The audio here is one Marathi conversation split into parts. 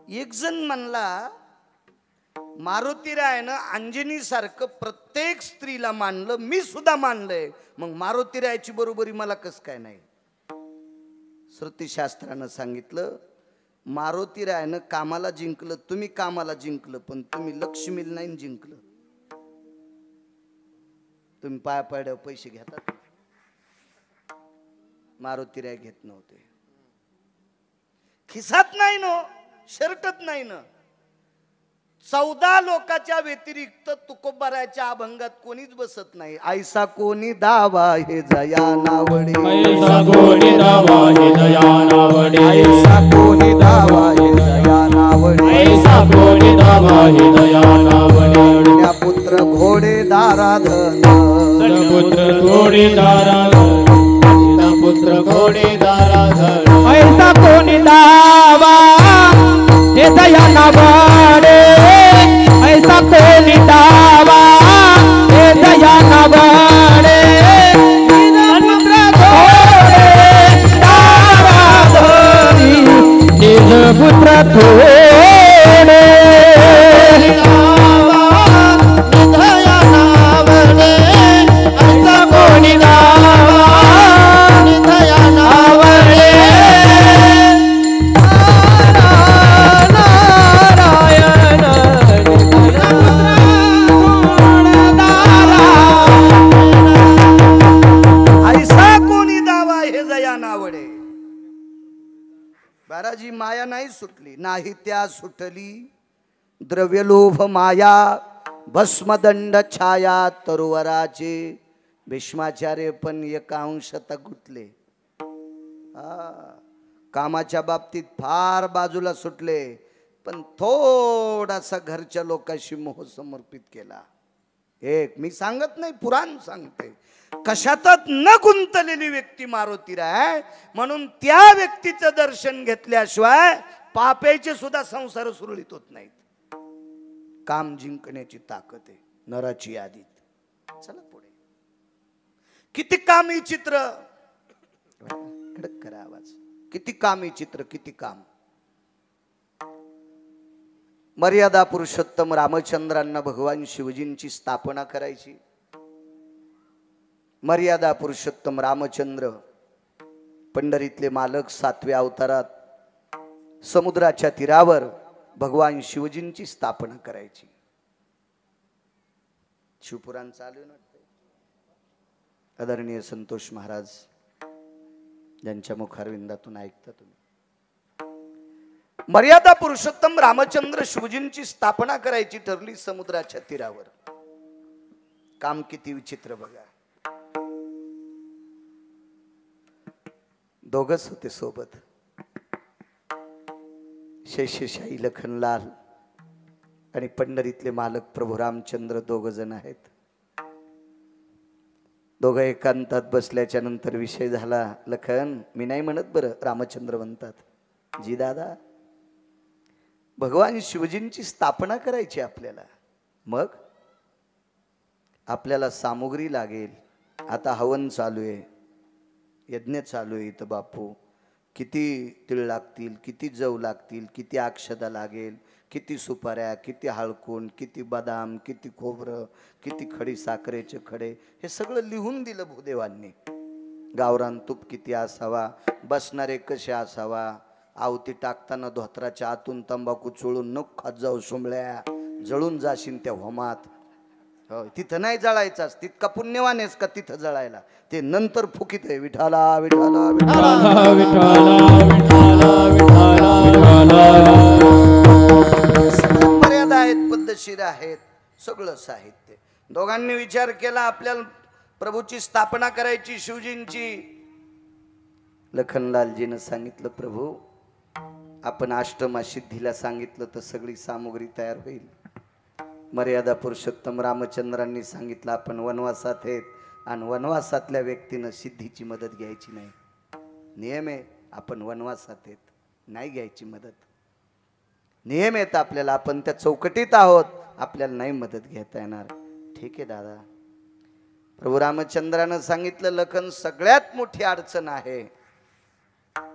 एक जण म्हणला मारुतीरायानं अंजनी सारखं प्रत्येक स्त्रीला मानलं, मी सुद्धा मानलंय, मग मारुतीरायाची बरोबरी मला कस काय नाही? श्रुतीशास्त्रानं सांगितलं मारुतीरायानं कामाला जिंकलं, तुम्ही कामाला जिंकलं, पण तुम्ही लक्ष्मीला नाही जिंकलं. तुम्ही पाया पड्यावर पैसे घेतात, मारुतीराय घेत नव्हते. खिसात नाही न, शर्टत नाही न. 14 लोकांच्या व्यतिरिक्त तुकोबाराच्या अभंगात कोणीच बसत नाही. ऐसा कोणी दावा हे जया नावडे, ऐसा कोणी दावा हे जया नावडे, ऐसा कोणी दावा हे जया नावडे, ऐसा कोणी दावा हे जया नावडे. पुत्र घोडे दाराधन, पुत्र घोडे दाराधन, पुत्र घोडे दाराधन. ऐसा कोणी दावा हे जया नावडे, ऐसा कोणी दावा हे जया नावडे. पुत्र घोडे दाराधन, निज पुत्र थोडे बाराजी. माया नाही सुटली, नाही त्या सुटली द्रव्यलोभ माया, भस्मदंड छाया तरुवराचे. भीष्माचार्य पण एका अंशता गुंतले. कामाच्या बाबतीत फार बाजूला सुटले, पण थोडासा घरच्या लोकांशी मोह समर्पित केला. एक मी सांगत नाही, पुराण सांगते, कशातच न गुंतलेली व्यक्ती मारुतीराय. म्हणून त्या व्यक्तीचं दर्शन घेतल्याशिवाय पापेचे सुद्धा संसार सुरळीत होत नाहीत. काम जिंकण्याची ताकद आहे नराची यादीत. चला पुढे. किती कामी चित्र, कडक करा आवाज. किती कामी चित्र, किती काम. मर्यादा पुरुषोत्तम रामचंद्रांना भगवान शिवजींची स्थापना करायची. मर्यादा पुरुषोत्तम रामचंद्र पंढरीतले मालक 7व्या अवतारात समुद्राच्या तीरावर भगवान शिवजींची स्थापना करायची. शिवपुराण चालू ना. आदरणीय संतोष महाराज ज्यांच्या मुखारविंदातून ऐकता तुम्ही. मर्यादा पुरुषोत्तम रामचंद्र शिवजींची स्थापना करायची ठरली समुद्राच्या तीरावर. काम किती विचित्र बघा. दोघच होते सोबत, शेषशाही लखनलाल आणि पंढरीतले मालक प्रभू रामचंद्र. दोघ जण आहेत. दोघं एकांतात बसल्याच्या नंतर विषय झाला. लखन, मी नाही म्हणत बरं, रामचंद्र म्हणतात, जी दादा भगवान शिवजींची स्थापना करायची आपल्याला, मग आपल्याला सामुग्री लागेल. आता हवन चालू आहे, यज्ञ चालू आहे इथं बापू. किती तीळ लागतील, किती जव लागतील, किती अक्षदा लागेल, किती सुपाऱ्या, किती हळकुंड, किती बदाम, किती खोबरं, किती खडी साखरेचे खडे, हे सगळं लिहून दिलं भूदेवांनी. गावरान तूप किती असावा, बसणारे कसे असावा, आवती टाकताना धोत्राच्या आतून तंबाखू चोळून नको खात जाऊ सोमळ्या, जळून जाशील त्या होमात. हो, तिथं नाही जळायचास, तितका पुण्यवानेस का तिथं जळायला, ते नंतर फुकीत आहे. विठाला विठाला विठाला मर्यादा आहेत, पद्धतशीर आहेत, सगळं साहित्य. दोघांनी विचार केला आपल्याला प्रभूची स्थापना करायची शिवजींची. लखनलालजीनं सांगितलं, प्रभू आपण अष्टमा सिद्धीला सांगितलं तर सगळी सामुग्री तयार होईल. मर्यादा पुरुषोत्तम रामचंद्रांनी सांगितलं आपण वनवासात आहेत आणि वनवासातल्या व्यक्तीनं सिद्धीची मदत घ्यायची नाही. नियम आहे, आपण वनवासात आहेत, नाही घ्यायची मदत. नियम आहेत आपल्याला, आपण त्या चौकटीत आहोत, आपल्याला नाही मदत घेता येणार. ठीक आहे दादा. प्रभू रामचंद्रानं सांगितलं, लखन सगळ्यात मोठी अडचण आहे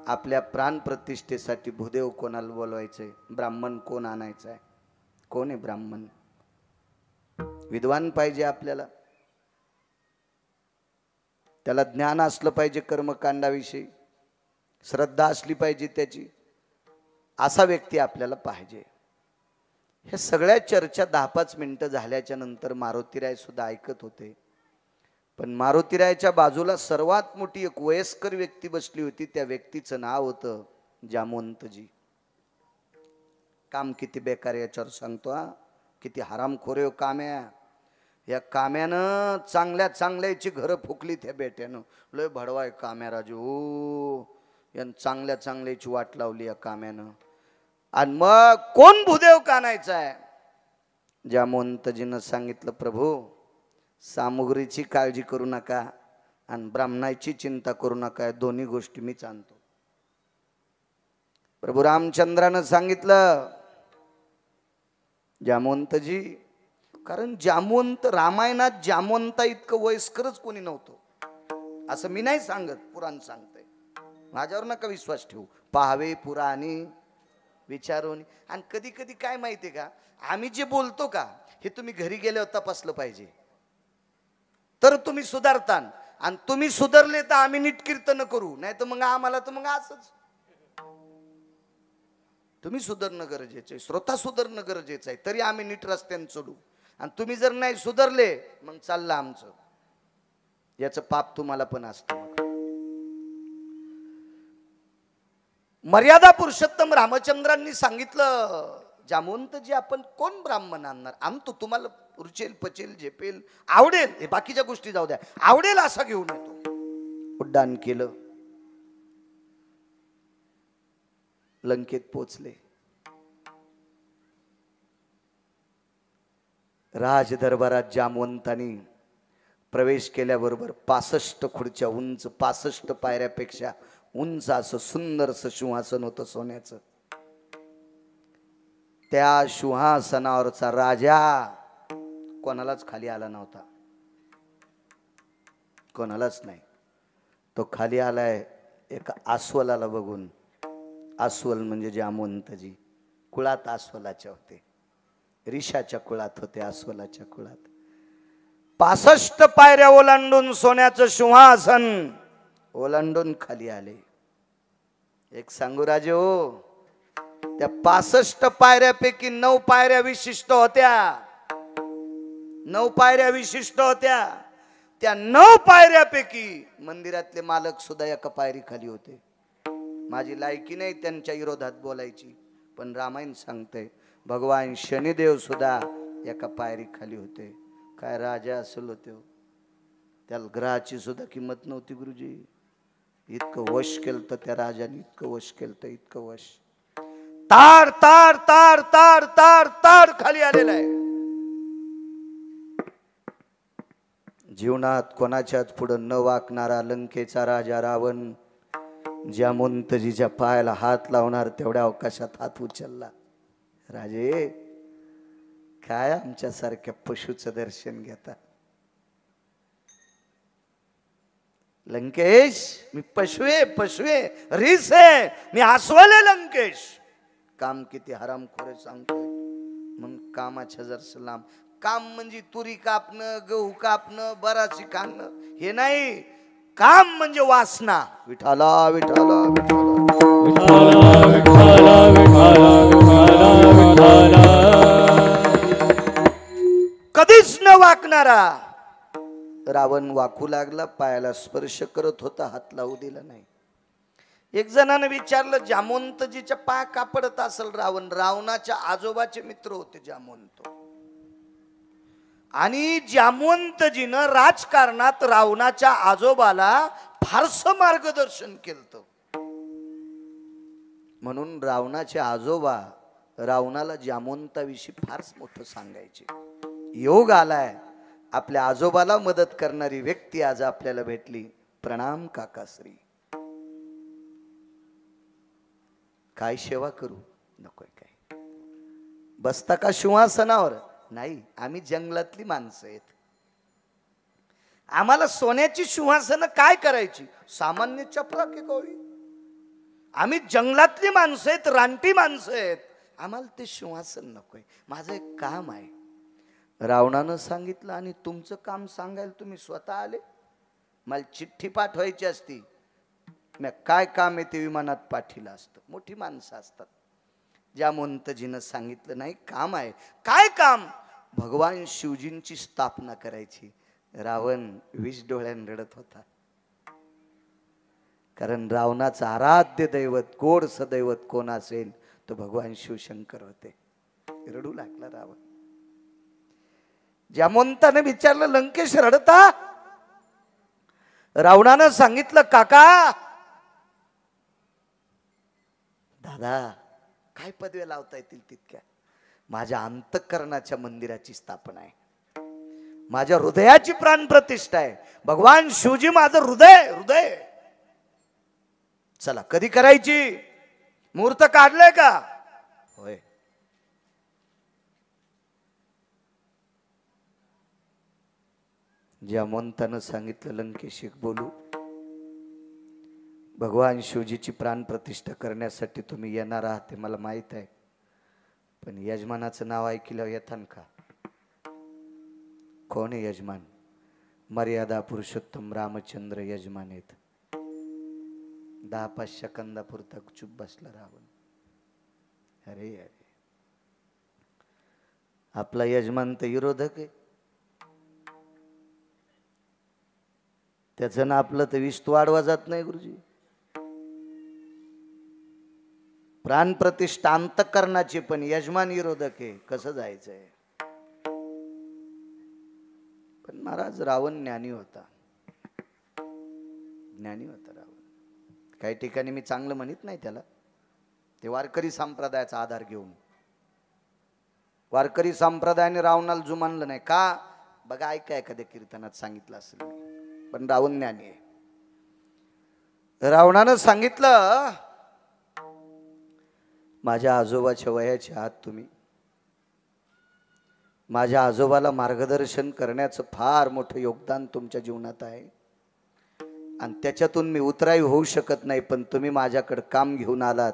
आपल्या प्राण प्रतिष्ठेसाठी भूदेव कोणाला बोलवायचंय, ब्राह्मण कोण आणायचा आहे? कोण आहे ब्राह्मण? विद्वान पाहिजे आपल्याला, त्याला ज्ञान असलं पाहिजे कर्मकांडाविषयी, श्रद्धा असली पाहिजे त्याची, असा व्यक्ती आपल्याला पाहिजे. ह्या सगळ्या चर्चा 10-5 मिनिटं झाल्याच्या नंतर मारुतीराय सुद्धा ऐकत होते. पण मारुतीरायच्या बाजूला सर्वात मोठी एक वयस्कर व्यक्ती बसली होती. त्या व्यक्तीचं नाव होतं जामवंतजी. काम किती बेकार याच्यावर सांगतो हा, किती हरामखोर आहे काम्या. या काम्यानं चांगल्या चांगल्याची घरं फुकली त्या बेट्यानं. लय भडवाय काम्या राजू, यानं चांगल्या चांगल्याची वाट लावली या काम्यानं. आणि मग कोण भूदेव कानायचा आहे? जामवंतजीनं सांगितलं, प्रभू सामुग्रीची काळजी करू नका आणि ब्राह्मणाची चिंता करू नका, दोन्ही गोष्टी मीच आणतो. प्रभू रामचंद्रानं सांगितलं, जामवंतजी, कारण जामवंत रामायणात जामवंता इतकं वयस्करच कोणी नव्हतं असं मी नाही सांगत, पुराण सांगतंय. माझ्यावर नका विश्वास ठेवू, पाहावे पुराणी विचारून. आणि कधी कधी काय माहितीये का, आम्ही जे बोलतो का हे तुम्ही घरी गेल्यावर तपासलं पाहिजे, तर तुम्ही सुधारतान. आणि तुम्ही सुधारले तर आम्ही नीट कीर्तन करू, नाही तर मग आम्हाला तर मग असंच. तुम्ही सुधारणं गरजेचं आहे, श्रोता सुधारणं गरजेचं आहे, तरी आम्ही नीट रस्त्याने चढू. आणि तुम्ही जर नाही सुधारले मग चाललं आमचं, याचं पाप तुम्हाला पण असतं. मर्यादा पुरुषोत्तम रामचंद्रांनी सांगितलं, जामवंतजी आपण कोण ब्राह्मण आणणार, आमतो तुम्हाला रुचेल पचेल झेपेल आवडेल, हे बाकीच्या गोष्टी जाऊ द्या, आवडेल असा घेऊन येतो. उड्डाण केलं, लंकेत पोचले. राज दरबारात जामवंतानी प्रवेश केल्याबरोबर 65 खुर्च्या उंच, 65 पायऱ्यापेक्षा उंच असं सुंदरसं सिंहासन होतं सोन्याचं. त्या सिंहासनावरचा राजा कोणालाच खाली आला नव्हता, कोणालाच नाही. तो खाली आलाय एका अस्वलाला बघून. अस्वल म्हणजे जामवंतजी. कुळात अस्वलाच्या होते, ऋषाच्या कुळात होते, अस्वलाच्या कुळात. 65 पायऱ्या ओलांडून सोन्याचं सिंहासन ओलांडून खाली आले. एक सांगू राजे हो, त्या 65 पायऱ्यापैकी 9 पायऱ्या विशिष्ट होत्या, 9 पायऱ्या विशिष्ट होत्या. त्या 9 पायऱ्यापैकी मंदिरातले मालक सुद्धा एका पायरी खाली होते. माझी लायकी नाही त्यांच्या विरोधात बोलायची, पण रामायण सांगते भगवान शनिदेव सुद्धा एका पायरी खाली होते. काय राजा असेल होते, त्याला ग्रहाची सुद्धा किंमत नव्हती गुरुजी. इतकं वश केलं तर त्या राजाने, इतकं वश केलं तर इतकं वश. तार तार तार तार तार तार खाली आलेला आहे. जीवनात कोणाच्याच पुढं न वाकणारा लंकेचा राजा रावण जामवंतजीच्या पायाला हात लावणार तेवढ्या अवकाशात हात उचलला. राजे काय आमच्यासारख्या पशुचं दर्शन घेता? लंकेश मी पशु आहे, रीस आहे, मी अस्वल आहे लंकेश. काम किती हरामखोर आहे सांगतोय. मग कामाच्या जर लांब. काम म्हणजे तुरी कापणं, गहू कापणं, बराची काढणं हे नाही. काम म्हणजे वासना. विठाला विठाला विठाला, कधीच न वाकणारा रावण वाकू लागला. पायाला स्पर्श करत होता, हात लावू दिला नाही. एक जणानं विचारलं, जामवंतजीच्या पाय का पडत असेल रावण? रावणाच्या आजोबाचे मित्र होते जामवंत. आणि जामवंतजीनं राजकारणात रावणाच्या आजोबाला फारसं मार्गदर्शन केलं. म्हणून रावणाचे आजोबा रावणाला जामवंताविषयी फारच मोठं सांगायचे. योग आलाय, आपल्या आजोबाला मदत करणारी व्यक्ती आज आपल्याला भेटली. प्रणाम काकाश्री. काय सेवा करू? नकोय काय? बसता का सिंहासनावर? नाही, आम्ही जंगलातली माणसं आहेत. आम्हाला सोन्याची सिंहासन काय करायची? सामान्य चपला की कोळी? आम्ही जंगलातली माणसं आहेत, रानटी माणसं आहेत, आम्हाला ते सिंहासन नकोय, माझं एक काम आहे. रावणानं सांगितलं आणि तुमचं काम सांगायला तुम्ही स्वतः आले? मला चिठ्ठी पाठवायची असती, मी काय काम आहे ते विमानात पाठीलं असतं. मोठी माणसं असतात. जामवंतजीनं सांगितलं नाही, काम आहे. काय काम? भगवान शिवजींची स्थापना करायची. रावण 20 डोळ्यानं रडत होता, कारण रावणाचं आराध्य दैवत, गोड सदैवत कोण असेल तो भगवान शिवशंकर होते. रडू लागला रावण. जामवंताने विचारलं, लंकेश रडता? रावणानं सांगितलं, काका दादा काय पदव्या लावता येतील तितक्या, माझ्या अंतःकरणाच्या मंदिराची स्थापना आहे, माझ्या हृदयाची प्राण प्रतिष्ठा आहे. भगवान शिवजी माझं हृदय. चला कधी करायची? मुहूर्त काढलंय का? होय. जामवंतानं सांगितलं, लंकेश एक बोलू. भगवान शिवजीची प्राण प्रतिष्ठा करण्यासाठी तुम्ही येणार आहात ते मला माहित आहे, पण यजमानाचं नाव ऐकल्यावर येतान का? कोण आहे यजमान? मर्यादा पुरुषोत्तम रामचंद्र यजमान आहेत. 10-5 सेकंदापुरता चुप बसला रावण. अरे अरे, आपला यजमान तर विरोधक आहे, त्याचं ना आपलं तर विस्त वाढवा जात नाही गुरुजी. प्राण प्रतिष्ठा अंतःकरणाची, पण यजमान विरोधक आहे, कसं जायचंय? पण महाराज रावण ज्ञानी होता रावण. काही ठिकाणी मी चांगलं म्हणत नाही त्याला, ते वारकरी संप्रदायाचा आधार घेऊन. वारकरी संप्रदायाने रावणाला जुमानलं नाही का? बघा, ऐका एखाद्या कीर्तनात सांगितलं असेल मी, पण रावण ज्ञानी आहे. रावणानं सांगितलं, माझ्या आजोबाच्या वयाचे आहात तुम्ही, माझ्या आजोबाला मार्गदर्शन करण्याचं फार मोठं योगदान तुमच्या जीवनात आहे, आणि त्याच्यातून मी उतराई होऊ शकत नाही, पण तुम्ही माझ्याकडे काम घेऊन आलात.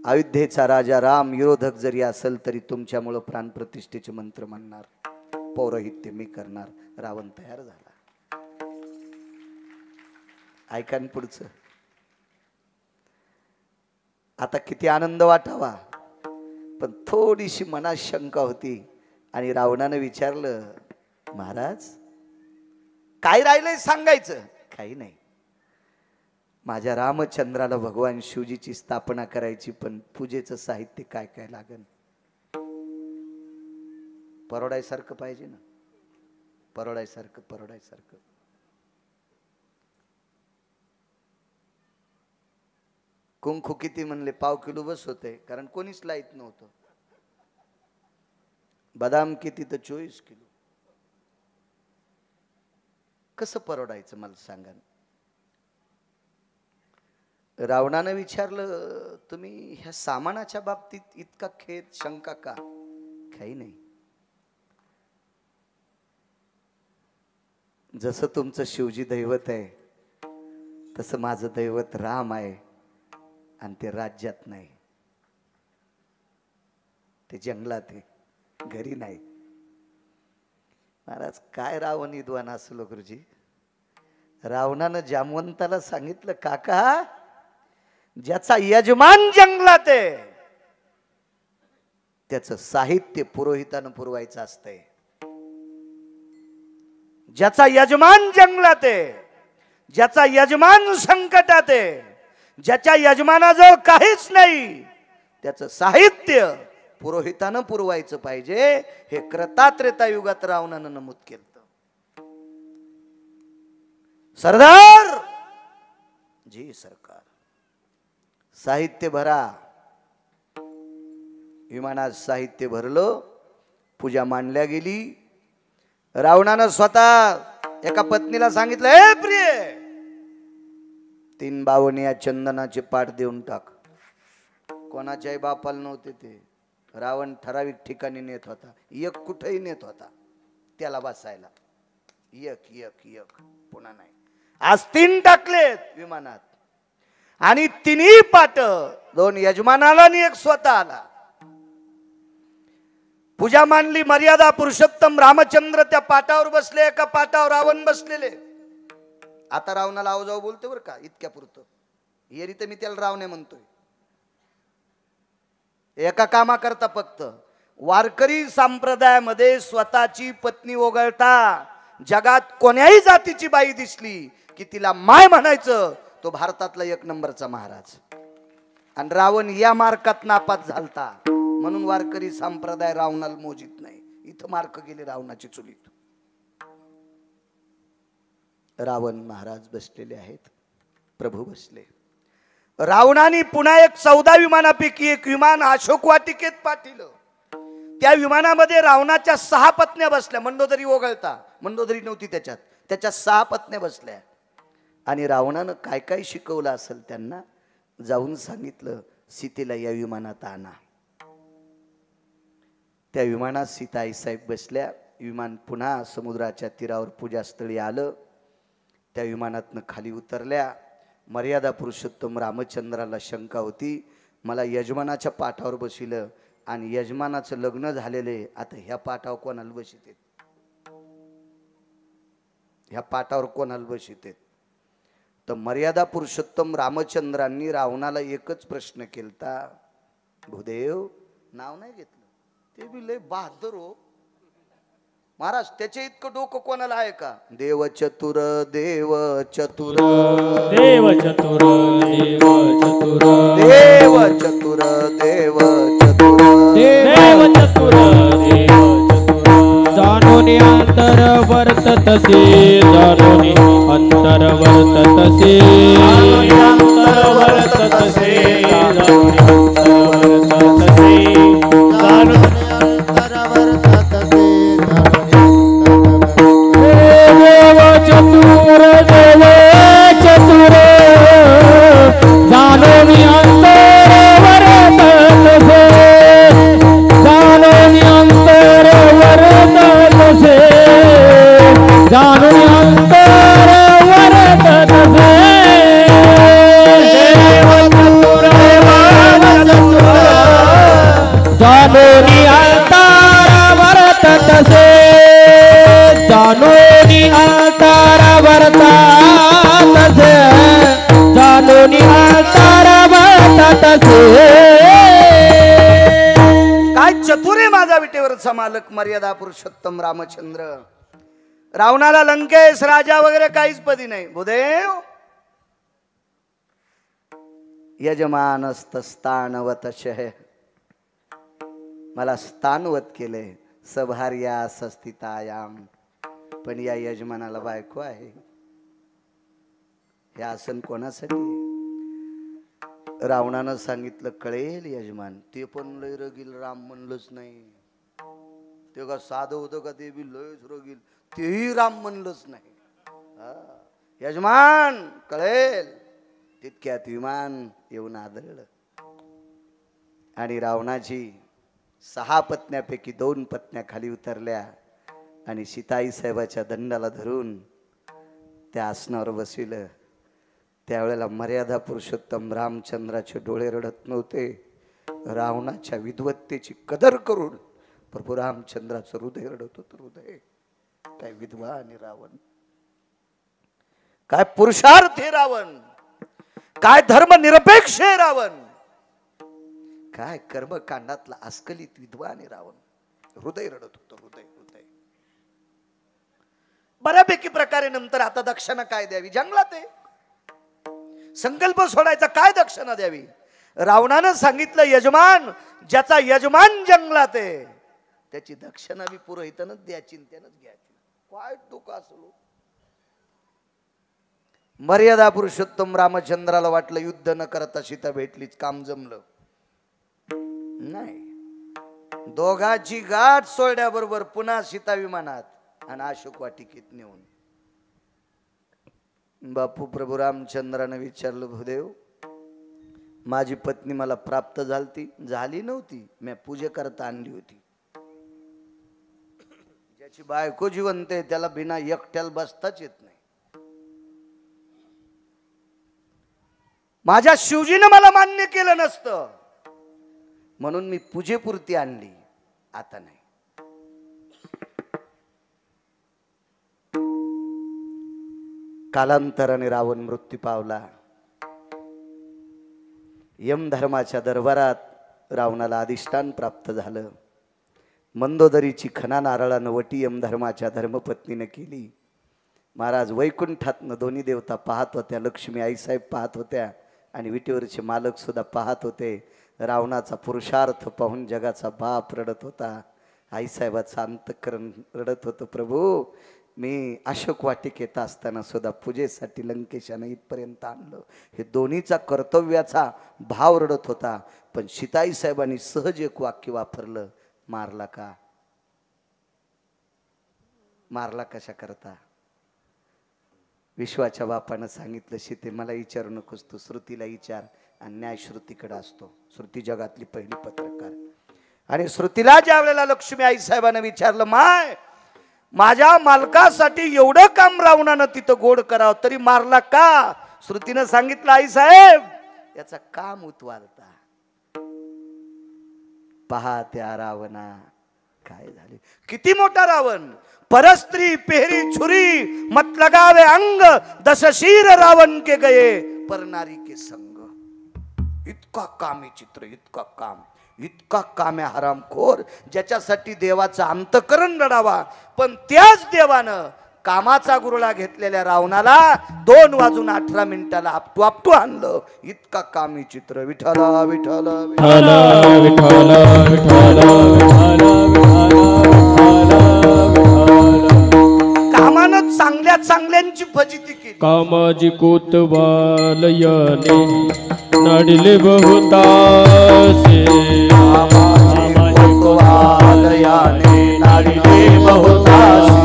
अयोध्येचा राजा राम विरोधक जरी असेल तरी तुमच्यामुळं प्राणप्रतिष्ठेचे मंत्र म्हणणार, पौरोहित्य मी करणार. रावण तयार झाला. ऐका न पुढचं. आता किती आनंद वाटावा, पण थोडीशी मनात शंका होती. आणि रावणानं विचारलं, महाराज काय राहिलंय सांगायचं? काही नाही, माझ्या रामचंद्राला भगवान शिवजीची स्थापना करायची, पण पूजेचं साहित्य काय काय लागेल? परवडायसारखं पाहिजे ना, परवडायसारखं. कुंकू किती म्हणले? 1/2 किलो बस होते, कारण कोणीच लाईत नव्हतं. बदाम किती? तर 24 किलो. कसं परवडायचं मला सांगा. रावणानं विचारलं, तुम्ही ह्या सामानाच्या बाबतीत इतका खेद शंका का? काही नाही, जसं तुमचं शिवजी दैवत आहे तसं माझं दैवत राम आहे, आणि ते राज्यात नाही, ते जंगलात आहे, घरी नाही. महाराज काय रावण विद्वान असलो गुरुजी. रावणानं जामवंताला सांगितलं, काका ज्याचा यजमान जंगलात आहे त्याचं साहित्य पुरोहितानं पुरवायचं असतंय. ज्याचा यजमान जंगलात आहे, ज्याचा यजमान संकटात आहे, ज्याच्या यजमानाजवळ काहीच नाही, त्याचं साहित्य पुरोहितानं पुरवायचं पाहिजे. हे त्रेता युगात रावणानं नमूद केलं. सरदार जी सरकार, साहित्य भरा. विमानात साहित्य भरलं, पूजा मांडल्या गेली. रावणानं स्वतः एका पत्नीला सांगितलं, हे प्रिय, 3 बावण्या चंदनाचे पाट देऊन टाक. कोणाच्याही बापाला नव्हते ते. रावण ठराविक ठिकाणी नेत होता, एक कुठेही नेत होता त्याला बसायला. एक पुन्हा नाही. आज 3 टाकलेत विमानात. आणि तिन्ही पाट, दोन यजमानाला आणि एक स्वतःला. पूजा मांडली. मर्यादा पुरुषोत्तम रामचंद्र त्या पाटावर बसले, एका पाटावर रावण बसलेले. आता रावणाला आव जाऊ बोलतो बरं का, इतक्या पुरतं. येरी तर मी त्याला रावणे म्हणतोय. एका कामा करता फक्त वारकरी संप्रदायामध्ये स्वतःची पत्नी वगळता जगात कोण्याही जातीची बाई दिसली की तिला माय म्हणायचं, तो भारतातला एक नंबरचा महाराज. आणि रावण या मार्कात नापास झालता, म्हणून वारकरी संप्रदाय रावणाला मोजित नाही. इथं मार्क गेले रावणाची चुलीत. रावण महाराज बसलेले आहेत, प्रभू बसले. रावणाने पुन्हा एक 14 विमानापैकी एक विमान अशोक वाटिकेत पाठवलं. त्या विमानामध्ये रावणाच्या 6 पत्न्या बसल्या, मंडोदरी वगळता. मंडोदरी नव्हती त्याच्यात, त्याच्या 6 पत्न्या बसल्या. आणि रावणानं काय काय शिकवलं असेल त्यांना, जाऊन सांगितलं सीतेला या विमानात आणा. त्या विमानात सीता आईसाहेब बसल्या. विमान पुन्हा समुद्राच्या तीरावर पूजास्थळी आलं. त्या विमानातनं खाली उतरल्या. मर्यादा पुरुषोत्तम रामचंद्राला शंका होती, मला यजमानाच्या पाठावर बसिलं आणि यजमानाचं लग्न झालेले, आता ह्या पाठावर कोणाला बसितेत, ह्या पाठावर कोणाला बसितेत. तर मर्यादा पुरुषोत्तम रामचंद्रांनी रावणाला एकच प्रश्न केलता, भूदेव नाव नाही घेतलं, ते बी लय बहादर हो महाराज, त्याचे इतकं डोकं कोणाला आहे का. देव चतुर देव चतुर देव चतुर देव चतुर देव चतुर देव चतुर देव चतुर देव चतुर जाणून अंतर वर्ततसे जाणून अंतर वर्ततसे अंतर वर्ततसे जाणून अंतर वर्ततसे जाणून अंतर वर्ततसे देव चतुर देव चतुर जाणून अंतर वर्ततसे जाणून अंतर वर्ततसे जाणून अंतर वर्ततसे देव चतुर देव चतुर जाणून अंतर वर्ततसे जाणून अंतर वर्ततसे जाणून अंतर वर्ततसे. काय चतुर आहे माझा विटेवरचा मालक मर्यादा पुरुषोत्तम रामचंद्र. रावणाला लंकेश राजा वगैरे काहीच पदी नाही. भूदेव यजमानस्तस्तानवतशः, मला स्थानवत केले. सभार्या सस्थितायाम, पण या यजमानाला बायको आहे. हे आसन कोणासाठी. रावणानं सांगितलं कळेल यजमान, ते पण लय रगील, राम म्हणलंच नाही. ते का साधं होतं का, ते बी लयच रगील, तेही राम म्हणलंच नाही. यजमान कळेल. तितक्यात विमान येऊन आदळलं आणि रावणाची 6 पत्न्यापैकी 2 पत्न्या खाली उतरल्या आणि सीताई साहेबाच्या दंडाला धरून त्या आसनावर बसविलं. त्यावेळेला मर्यादा पुरुषोत्तम रामचंद्राचे डोळे रडत नव्हते. रावणाच्या विद्वत्तेची कदर करून प्रभू रामचंद्राचं हृदय रडत होतं. हृदय काय विधवा आणि रावण, काय पुरुषार्थ हे रावण, काय धर्मनिरपेक्ष हे रावण, काय कर्मकांडातला अस्खलित विधवा आणि रावण. हृदय रडत होतं. हृदय हृदय बऱ्यापैकी प्रकारे. नंतर आता दक्षिणा काय द्यावी, जंगलात आहे, संकल्प सोडायचा, काय दक्षिणा द्यावी. रावणानं सांगितलं यजमान, ज्याचा यजमान जंगलात आहे त्याची दक्षिणा बी पुरोहितानच द्यायची, त्यानंच घ्यायची. काय डोकं असलो. मर्यादा पुरुषोत्तम रामचंद्राला वाटलं युद्ध न करता सीता भेटलीच, काम जमलं नाही. दोघांची गाठ सोडल्याबरोबर पुन्हा सीता विमानात आणि अशोक वाटिकेत नेऊन. बापू प्रभू रामचंद्रानं विचारलं, भूदेव माझी पत्नी मला प्राप्त झाली नव्हती, मी पूजे करता आणली होती. ज्याची बायको जिवंत आहे त्याला बिना एकट्याला बसताच येत नाही. माझ्या शिवजीनं मला मान्य केलं नसतं म्हणून मी पूजेपुरती आणली, आता नाही. कालांतराने रावण मृत्यू पावला. यमधर्माच्या दरबारात रावणाला अधिष्ठान प्राप्त झालं. मंदोदरीची खना नारळानं वटी यमधर्माच्या धर्मपत्नीने केली. महाराज वैकुंठातनं दोन्ही देवता पाहत होत्या, लक्ष्मी आईसाहेब पाहत होत्या आणि विटेवरचे मालक सुद्धा पाहत होते. रावणाचा पुरुषार्थ पाहून जगाचा बाप रडत होता, आईसाहेबाचं अंतःकरण रडत होतं. प्रभू, मी अशोक वाटिकेत असताना सुद्धा पूजेसाठी लंकेशानं इथपर्यंत आणलं. हे दोन्हीचा कर्तव्याचा भाव रडत होता. पण सीताई साहेबांनी सहज एक वाक्य वापरलं, मारला का? मारला कशा करता? विश्वाच्या बापानं सांगितलं, सीते मला विचारू नकोस, तू श्रुतीला विचार आणि न्याय श्रुतीकडे असतो. श्रुती जगातली पहिली पत्रकार. आणि श्रुतीला ज्या वेळेला लक्ष्मी आई साहेबांना विचारलं, माय माझ्या मालकासाठी एवढं काम रावणानं तिथं गोड करावं तरी मारला का? श्रुतीनं सांगितलं, आई साहेब याचा काम उतवालता. पहा त्या रावणा काय झाले. किती मोठा रावण. परस्त्री पेहरी छुरी मत लगावे अंग, दशशीर रावण के गये पर नारी के संग. इतका काम आहे चित्र, इतका काम, इतका काम आहे हरामखोर, ज्याच्यासाठी देवाचं अंतःकरण रडावा. पण त्याच देवानं कामाचा गुरुळा घेतलेल्या रावणाला 2:18 आपटू आपटू आणलं. इतका कामी चित्र. विठ्ठला विठ्ठला विठ्ठला विठ्ठला कामानं चांगल्या चांगल्यांची फजिती केली. कामाजी कोतवालयाने नाडिले बहुतासे, कामाजी कोतवालयाने नाडिले बहुतासे.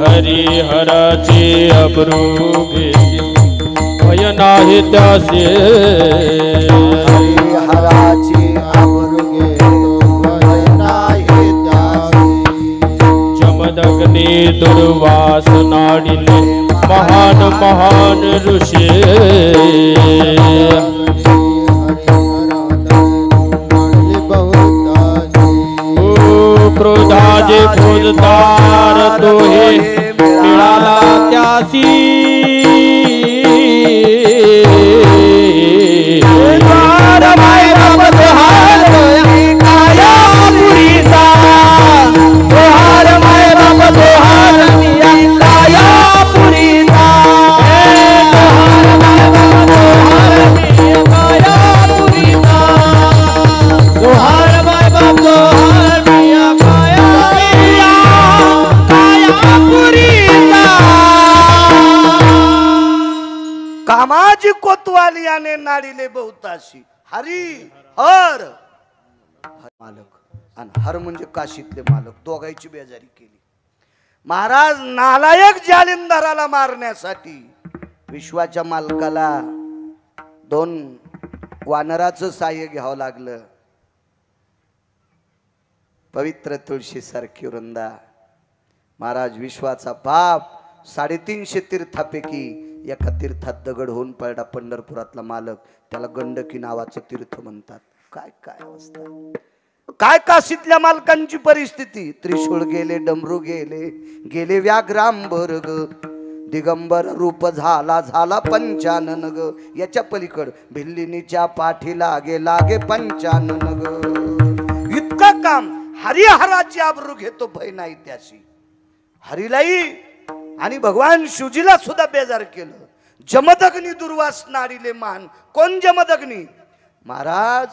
हरिहराचे अब्रू घेसी भय नाही त्यासे, हरिहराचे अब्रू भय नाही त्यासे. जमदग्नी दुर्वास नाडिले महान महान ऋषी, क्रोधाचे फौजदार तो हे मिळाला त्यासी. कामाजी कोतवालियाने नाडिले बहुताशी. हरी हर मालक आणि हर म्हणजे काशीतले मालक, दोघांची बेजारी केली. महाराज नालायक जालिंदराला मारण्यासाठी विश्वाच्या मालकाला 2 वानराचं साह्य घ्यावं लागलं. पवित्र तुळशी सारखी वृंदा. महाराज विश्वाचा बाप 350 तीर्थापैकी एका तीर्थात दगड होऊन पडला. पंढरपुरातला मालक, त्याला गंडकी नावाचं तीर्थ म्हणतात. काय काय अवस्था, काय काशीतल्या मालकांची परिस्थिती. त्रिशूळ गेले, डमरू गेले, गेले व्याघ्रांबर्ग, दिगंबर रूप झाला झाला 55 ग. याच्या पलीकड भिल्लिनीच्या पाठी लागे लागे 55 ग. इतकं काम. हरिहराची आबरू घेतो भय नाही त्याशी. हरिलाई आणि भगवान शिवजीला सुद्धा बेजार केलं. जमदग्नी दुर्वास नाडिले मान. कोण जमदग्नी? महाराज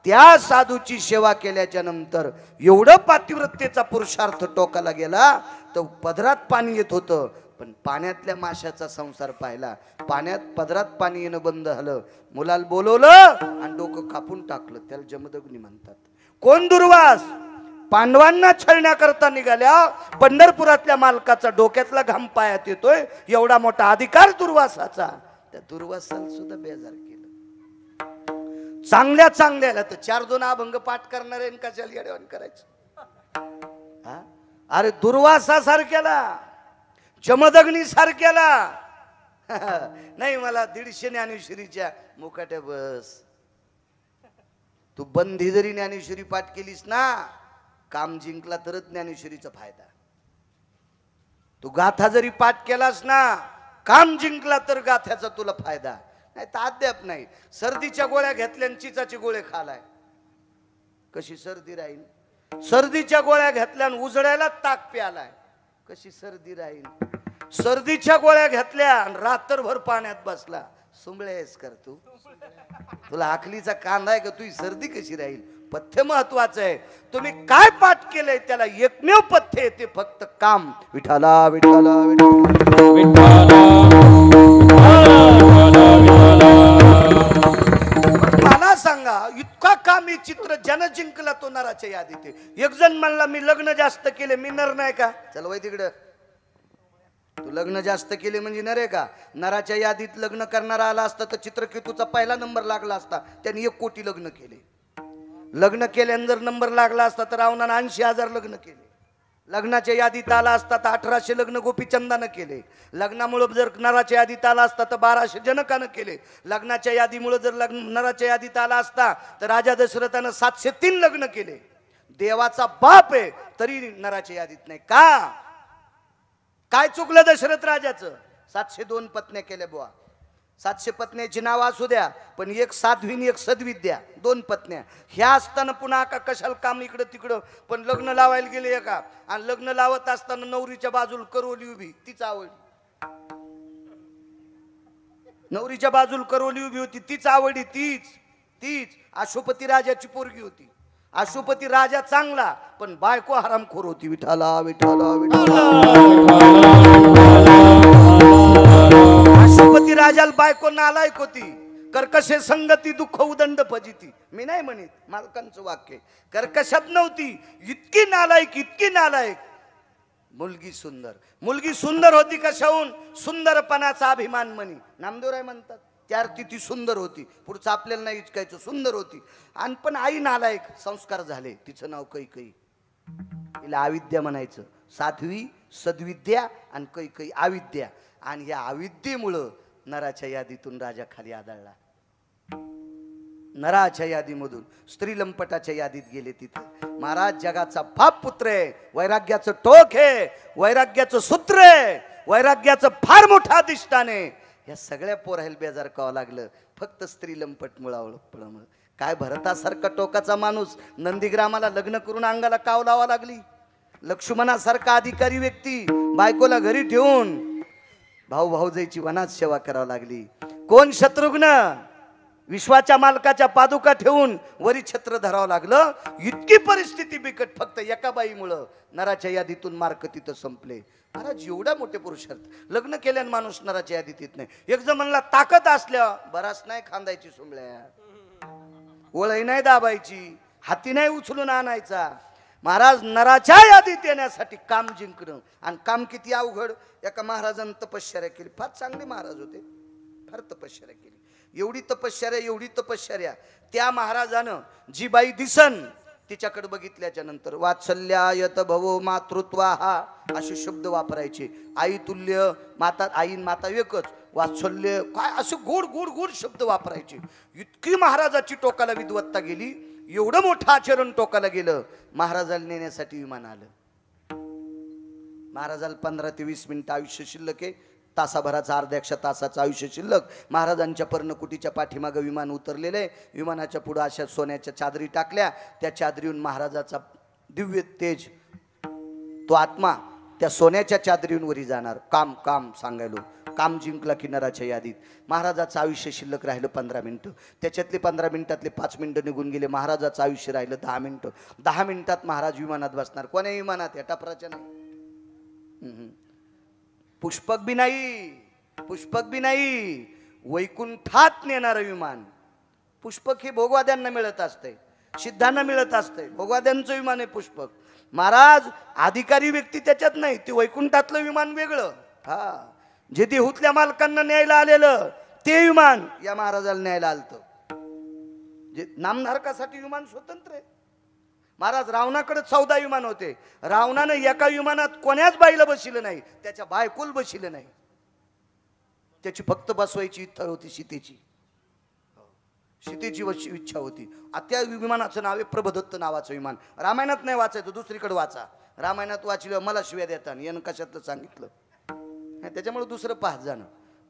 त्या साधूची सेवा केल्याच्या नंतर एवढं पातिव्रत्येचा पुरुषार्थ टोकाला गेला तर पदरात पाणी येत होतं. पण पाण्यातल्या माशाचा संसार पाहिला. पदरात पाणी येणं बंद झालं. मुलाला बोलवलं आणि डोकं कापून टाकलं. त्याला जमदग्नी म्हणतात. कोण? दुर्वास. पांडवांना छळण्याकरता निघाल्या. पंढरपुरातल्या मालकाचा डोक्यातला घाम पायात येतोय. एवढा मोठा अधिकार दुर्वासाचा. त्या दुर्वासाला सुद्धा बेजार केलं. चांगल्या चांगल्याला तर 4-2 अभंग पाठ करणार आहे. कशाला येड्यावानी करायचं? अरे दुर्वासा सारख्याला, जमदग्नी सारख्याला नाही मला 150 ज्ञानेश्वरीच्या मुकाट्या बस. तू बंधी जरी ज्ञानेश्वरी पाठ केलीस ना, काम जिंकला तरच ज्ञानेश्वरीचा फायदा. तू गाथा जरी पाठ केलास ना, काम जिंकला तर गाथ्याचा तुला फायदा. नाही तर अद्याप नाही. सर्दीच्या गोळ्या घेतल्या आणि चिचाचे गोळे खालाय, कशी सर्दी राहील? सर्दीच्या गोळ्या घेतल्या आणि उजळ्याला ताक प्यालाय, कशी सर्दी राहील? सर्दीच्या गोळ्या घेतल्या आणि रात्रभर पाण्यात बसला, सुंबळेस कर तू. तुला आखलीचा कांदा आहे का? तुझी सर्दी कशी राहील? पथ्य महत्वाचं आहे. तुम्ही काय पाठ केलंय त्याला एकमेव पथ्य आहे, ते फक्त काम. विठाला विठाला मला सांगा, इतका कामी चित्र जन जिंकला तो नराच्या यादीत. एक जण म्हणला मी लग्न जास्त केले, मी नर नाही का? चल वय तिकडं. तू लग्न जास्त केले म्हणजे नर आहे का? नराच्या यादीत लग्न करणारा आला असता तर चित्रकेतूचा पहिला नंबर लागला असता. त्यांनी 1 कोटी लग्न केले. लग्न केल्यानं जर नंबर लागला असता तर रावणानं 80,000 लग्न केले. लग्नाच्या यादीत आला असता तर 1800 लग्न गोपीचंदानं केले. लग्नामुळे जर नराच्या यादीत आला असता तर 1200 जनकानं केले. लग्नाच्या यादीमुळे जर नराच्या यादीत आला असता तर राजा दशरथानं 703 लग्न केले. देवाचा बाप आहे तरी नराच्या यादीत नाही का? काय चुकलं दशरथ राजाचं? 702 पत्न्या केल्या बुवा. 700 पत्न्याची नाव असू द्या, पण एक साध्वी आणि एक सद्वी द्या, 2 पत्न्या. ह्या असताना पुन्हा का कशाला काम इकडं तिकडं? पण लग्न लावायला गेले एका, आणि लग्न लावत असताना नवरीच्या बाजूला करवली उभी, तीच आवडली. नवरीच्या बाजूला करवली उभी होती, तीच आवडली. तीच अशोपती राजाची पोरगी होती. अशोपती राजा चांगला पण बायको हरामखोर होती. विठाला विठाला विठाला. अशोपती राजाला बायको नालायक होती. कर्कशे संगती दुःख उदंड फजिती. मी नाही म्हणत, मालकांचं वाक्य. कर्कशात नव्हती, इतकी नालायक. मुलगी सुंदर होती. कशाहून? सुंदरपणाचा अभिमान म्हणी. नामदेवराय म्हणतात त्या अर्थी ती सुंदर होती. पुढचं आपल्याला नाही इचकायचं, सुंदर होती. आणि पण आई नालायक. संस्कार झाले. तिचं नाव कैकई. तिला अविद्या म्हणायचं. साध्वी, सद्विद्या आणि कैकई अविद्या. आणि या अविद्येमुळं नराच्या यादीतून राजा खाली आदळला. नराच्या यादीमधून स्त्री लंपटाच्या यादीत गेले. तिथे महाराज जगाचा बाप पुत्र आहे. वैराग्याचं टोक आहे, वैराग्याचं सूत्र आहे, वैराग्याचं फार मोठं अधिष्ठान आहे. या सगळ्या पोरायला बेजार करावं लागलं फक्त स्त्री लंपट मुळावळपणामुळे. काय भरतासारखा टोकाचा माणूस नंदीग्रामाला लग्न करून अंगाला काव लावा लागली. लक्ष्मणासारखा अधिकारी व्यक्ती बायकोला घरी ठेवून भाऊ भाऊजाईची वनात सेवा करावी लागली. कोण? शत्रुघ्न. विश्वाच्या मालकाच्या पादुका ठेवून वरी छत्र धरावं लागलं. इतकी परिस्थिती बिकट फक्त एका बाईमुळं. नराच्या यादीतून मार्क तिथं संपले. महाराज एवढ्या मोठे पुरुषार्थ. लग्न केल्यानं माणूस नराच्या यादीत येत नाही. एक जण म्हणला ताकद असल्या बराच नाही खांदायची सुंबळ्या, ओळही नाही दाबायची, हाती नाही उचलून आणायचा. महाराज नराच्या यादीत येण्यासाठी काम जिंकणं. आणि काम किती अवघड. एका महाराजानं तपश्चर्या केली. फार चांगले महाराज होते, फार तपश्चर्या केली. एवढी तपश्चर्या त्या महाराजानं जी बाई दिसन तिच्याकडे बघितल्याच्या नंतर वात्सल्यायत भवो मातृत्वा हा असे शब्द वापरायचे. आई तुल्य माता, आईन माता एकच. वात्सल्य काय असं गोड गोड गोड शब्द वापरायचे. इतकी महाराजाची टोकाला विद्वत्ता गेली. एवढं मोठं आचरण टोकाला गेलं. महाराजाला नेण्यासाठी विमान आलं. महाराजाला 15 ते 20 मिनिटं आयुष्य शिल्लक आहे. तासाभराचा अर्ध्या तासाचं आयुष्य शिल्लक. महाराजांच्या पर्णकुटीच्या पाठीमागं विमान उतरलेलं आहे. विमानाच्या पुढं अशा सोन्याच्या चादरी टाकल्या. त्या चादरीहून महाराजाचा दिव्य तेज, तो आत्मा त्या सोन्याच्या चादरीहून वरी जाणार. काम काम सांगायलो. काम जिंकला की नराच्या यादीत. महाराजाचं आयुष्य शिल्लक राहिलं 15 मिनिटं. त्याच्यातले 15 मिनिटातले 5 मिनिटं निघून गेले. महाराजाचं आयुष्य राहिलं 10 मिनिटं. 10 मिनिटात महाराज विमानात बसणार. कोण्या विमानात? या टपराच्या नाही. पुष्पक बी नाही, वैकुंठात नेणारं विमान. पुष्पक हे भोगवाद्यांना मिळत असते, सिद्धांना मिळत असते. भोगवाद्यांचं विमान आहे पुष्पक. महाराज अधिकारी व्यक्ती त्याच्यात नाही. ते वैकुंठातलं विमान वेगळं. हा, जे देहूतल्या मालकांना न्यायला आलेलं ते विमान या महाराजाला न्यायला आलतं. जे नामधारकासाठी विमान स्वतंत्र आहे. महाराज रावणाकडे 14 विमान होते. रावणानं एका विमानात कोण्याच बाईला बसिलं नाही, त्याच्या बायकोल बसिलं नाही. त्याची फक्त बसवायची इच्छा होती सीतेची. सीतेची इच्छा होती. त्या विमानाचं नाव आहे प्रभदत्त नावाचं विमान. रामायणात नाही वाचायचं, दुसरीकडे वाचा. रामायणात वाचलं मला शिव्या देतात, यानं कशातलं सांगितलं. त्याच्यामुळे दुसरं पाहत जाणं.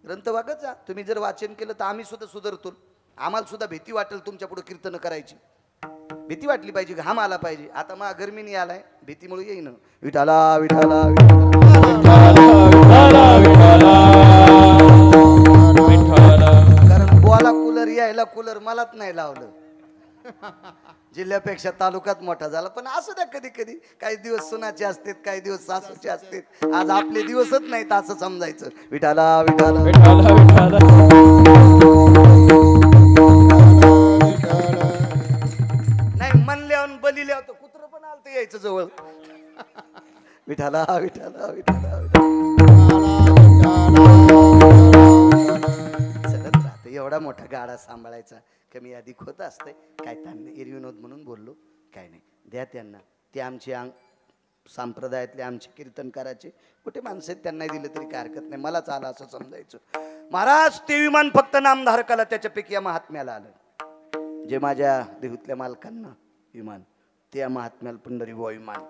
ग्रंथ वागत जा. तुम्ही जर वाचन केलं तर आम्ही सुद्धा सुधारतो. आम्हाला सुद्धा भीती वाटेल तुमच्या पुढे कीर्तन करायची. भीती वाटली पाहिजे, घाम आला पाहिजे. आता मग गरमीने आलाय, भीतीमुळे येईन. विठाला विठाला कारण बोला कूलर यायला कूलर मलाच नाही लावलं. जिल्ह्यापेक्षा तालुक्यात मोठा झाला. पण असू द्या, कधी कधी काही दिवस सुनाचे असतात, काही दिवस सासूचे असतात. आज आपले दिवसच नाहीत असं समजायचं. विठाला विठाला नाही म्हणल्यावर बली लिहावं कुत्र पण आलं यायचं जवळ. विठाला विठाला विठाला चलत राहतं. एवढा मोठा गाडा सांभाळायचा कमी अधिक होत असतंय. काय त्यांना एरविनोद म्हणून बोललो, काय नाही. द्या त्यांना. ते आमचे संप्रदायातले आमचे कीर्तनकाराचे कुठे माणसं आहेत, त्यांनाही दिलं तरी काय हरकत नाही. मलाच आलं असं समजायचं. महाराज ते विमान फक्त नामधारकाला, त्याच्यापैकी या महात्म्याला आलं. जे माझ्या देहूतल्या मालकांना विमान, ते या महात्म्याला पंढरी बुवा विमान.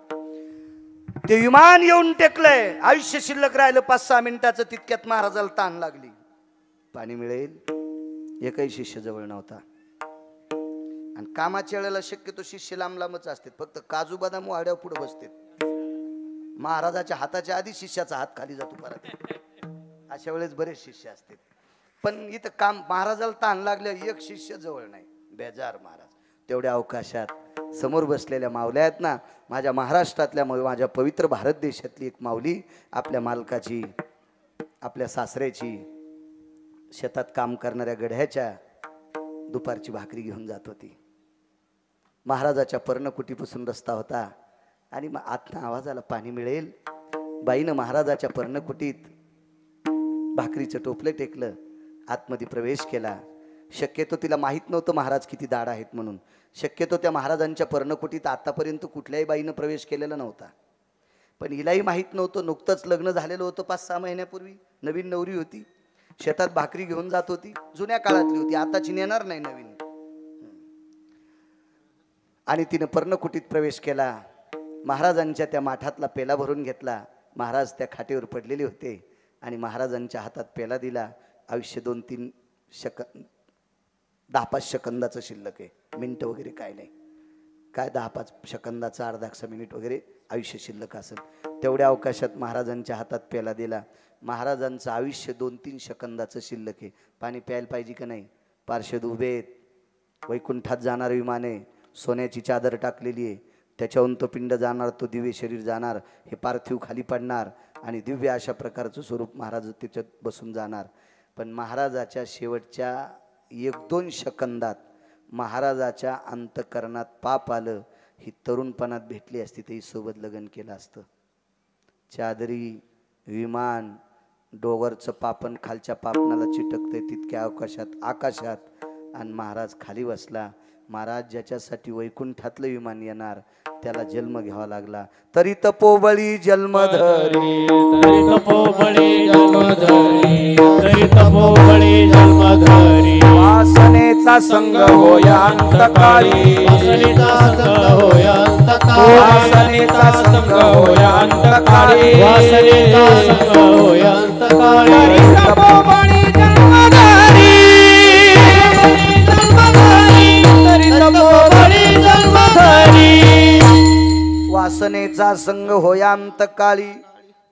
ते विमान येऊन टेकलंय. आयुष्य शिल्लक राहिलं 5-6 मिनिटाचं. तितक्यात महाराजाला ताण लागली. पाणी मिळेल. एकही शिष्य जवळ नव्हता. आणि कामाच्या वेळेला शक्यतो शिष्य लांब लांबच असतात. फक्त काजू बदाम वाड्यावर पुढे बसतात. महाराजाच्या हाताच्या आधी शिष्याचा हात खाली जातो परत. अशा वेळेस बरेच शिष्य असतात. पण इथं काम महाराजाला ताण लागल्या, एक शिष्य जवळ नाही. बेजार महाराज. तेवढ्या अवकाशात समोर बसलेल्या माऊल्या आहेत ना, माझ्या महाराष्ट्रातल्या, माझ्या पवित्र भारत देशातली एक माऊली आपल्या मालकाची, आपल्या सासऱ्याची, शेतात काम करणाऱ्या गड्याच्या दुपारची भाकरी घेऊन जात होती. महाराजाच्या पर्णकुटीपासून रस्ता होता आणि मग आतनं आवाज आला, पाणी मिळेल. बाईनं महाराजाच्या पर्णकुटीत भाकरीचं टोपलं टेकलं, आतमध्ये प्रवेश केला. शक्यतो तिला माहीत नव्हतं महाराज किती दाढ आहेत म्हणून. शक्यतो त्या महाराजांच्या पर्णकुटीत आतापर्यंत कुठल्याही बाईनं प्रवेश केलेला नव्हता. पण हिलाही माहीत नव्हतं. नुकतंच लग्न झालेलं होतं 5-6 महिन्यापूर्वी. नवीन नवरी होती. शेतात भाकरी घेऊन जात होती. जुन्या काळातली होती, आताची नेणार नाही नवीन. आणि तिनं पर्णकुटीत प्रवेश केला. महाराजांच्या त्या माठातला पेला भरून घेतला. महाराज त्या खाटेवर पडलेले होते आणि महाराजांच्या हातात पेला दिला. आयुष्य 2-3 10-5 सेकंदाचं शिल्लक आहे. मिनिट वगैरे काय नाही. काय 10-5 सेकंदाचं, अर्धा मिनिट वगैरे आयुष्य शिल्लक असेल. तेवढ्या अवकाशात महाराजांच्या हातात पेला दिला. महाराजांचं आयुष्य 2-3 सेकंदाचं शिल्लक आहे. पाणी प्यायला पाहिजे का नाही. पार्षद उभे आहेत. वैकुंठात जाणार विमान आहे. सोन्याची चादर टाकलेली आहे. त्याच्याहून तो पिंड जाणार, तो दिव्य शरीर जाणार. हे पार्थिव खाली पडणार आणि दिव्य अशा प्रकारचं स्वरूप महाराज त्याच्यात बसून जाणार. पण महाराजाच्या शेवटच्या 1-2 सेकंदात महाराजाच्या अंतकरणात पाप आलं. ही तरुणपणात भेटली असती तरी सोबत लग्न केलं असतं. चादरी, विमान, डोंगरचं पापण खालच्या पापणाला चिटकते तितक्या अवकाशात आकाशात. आणि महाराज खाली बसला. महाराज ज्याच्यासाठी वैकुंठातलं विमान येणार त्याला जन्म घ्यावा लागला. तरी तपोबळी जन्मधरी, तरी तपोबळी जन्मधरी, तरी तपोबळी जन्मधरी. वासनेचा संग होया अंतकाळी, वासनेचा संग होया अंतकाळी, वासनेचा संग होया अंतकाळी, वासनेचा संग होया अंतकाळी. तरी तपोबळी जन्मधरी, तरी तपोबळी जन्मधरी. वासनेचा संग होयांतकाळी,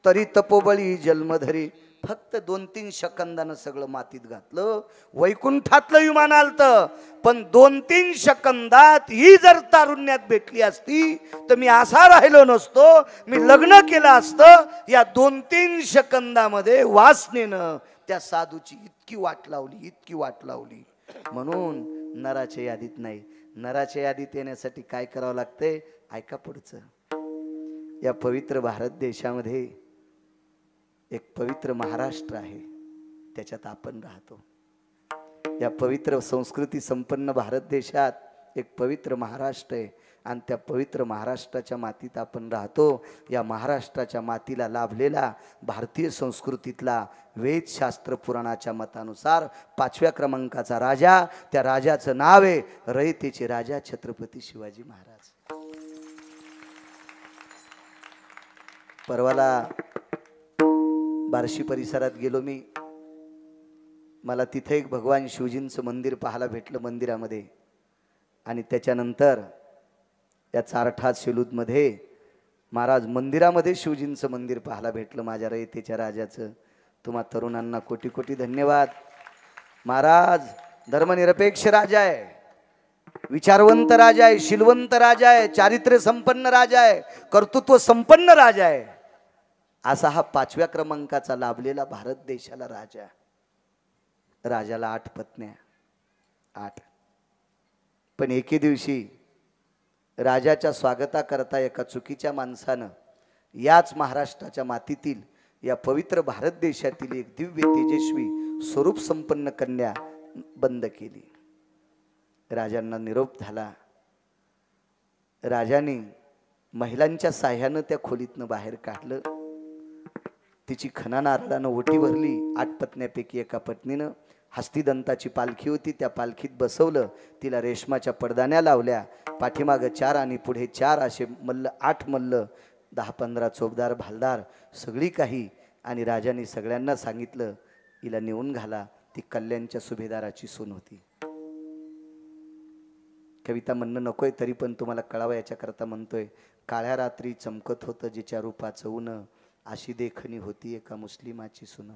तरी तपोबळी जन्मधरी. फक्त 2-3 सेकंदानं सगळं मातीत घातलं. वैकुंठातलं विमान आलतं. पण 2-3 सेकंदात ही जर तारुण्यात भेटली असती तर मी असा राहिलो नसतो. मी लग्न केलं असतं. या 2-3 सेकंदामध्ये वासनेनं त्या साधूची इतकी वाट लावली, इतकी वाट लावली. म्हणून नराच्या यादीत नाही. नराच्या यादीत येण्यासाठी काय करावं लागतंय, ऐका पुढचं. या पवित्र भारत देशामध्ये एक पवित्र महाराष्ट्र आहे, त्याच्यात आपण राहतो. या पवित्र संस्कृती संपन्न भारत देशात एक पवित्र महाराष्ट्र आहे आणि त्या पवित्र महाराष्ट्राच्या मातीत आपण राहतो. या महाराष्ट्राच्या मातीला लाभलेला भारतीय संस्कृतीतला वेदशास्त्र पुराणाच्या मतानुसार 5व्या क्रमांकाचा राजा, त्या राजाचं नाव आहे रयतेचे राजा छत्रपती शिवाजी महाराज. परवाला बार्शी परिसरात गेलो मी. मला तिथे एक भगवान शिवजींचं मंदिर पाहायला भेटलं मंदिरामध्ये. आणि त्याच्यानंतर या चारठा सेलूदमध्ये महाराज मंदिरामध्ये शिवजींचं मंदिर पाहायला भेटलं माझ्या रयतेच्या राजाचं. तुम्हा तरुणांना कोटी कोटी धन्यवाद. महाराज धर्मनिरपेक्ष राजा आहे, विचारवंत राजा आहे, शीलवंत राजा आहे, चारित्र्य संपन्न राजा आहे, कर्तृत्व संपन्न राजा आहे. असा हा 5व्या क्रमांकाचा लाभलेला भारत देशाला राजा. राजाला 8 पत्न्या, 8. पण एके दिवशी राजाच्या स्वागताकरता एका चुकीच्या माणसानं याच महाराष्ट्राच्या मातीतील या पवित्र भारत देशातील एक दिव्य तेजस्वी स्वरूप संपन्न कन्या बंद केली. राजांना निरोप झाला. राजाने महिलांच्या साह्यानं त्या खोलीतनं बाहेर काढलं. तिची खणा नारळानं ओटी भरली. 8 पत्न्यापैकी एका पत्नीनं हस्तिदंताची पालखी होती, त्या पालखीत बसवलं. तिला रेशमाच्या पडदाण्या लावल्या. पाठीमागं 4 आणि पुढे 4 असे मल्ल, 8 मल्ल, 10-15 चोपदार भालदार सगळी काही. आणि राजाने सगळ्यांना सांगितलं हिला नेऊन घाला. ती कल्याणच्या सुभेदाराची सून होती. कविता म्हणणं नकोय, तरी पण तुम्हाला कळावं याच्याकरता म्हणतोय. काळ्या रात्री चमकत होतं जिच्या रूपाचं ऊन, अशी देखणी होती एका मुस्लिमाची सून.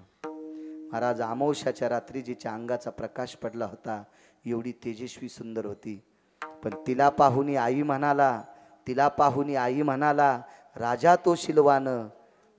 महाराज अमावस्याच्या रात्री जिच्या अंगाचा प्रकाश पडला होता, एवढी तेजस्वी सुंदर होती. पण तिला पाहुनी आई म्हणाला, तिला पाहुनी आई म्हणाला, राजा तो शिलवान.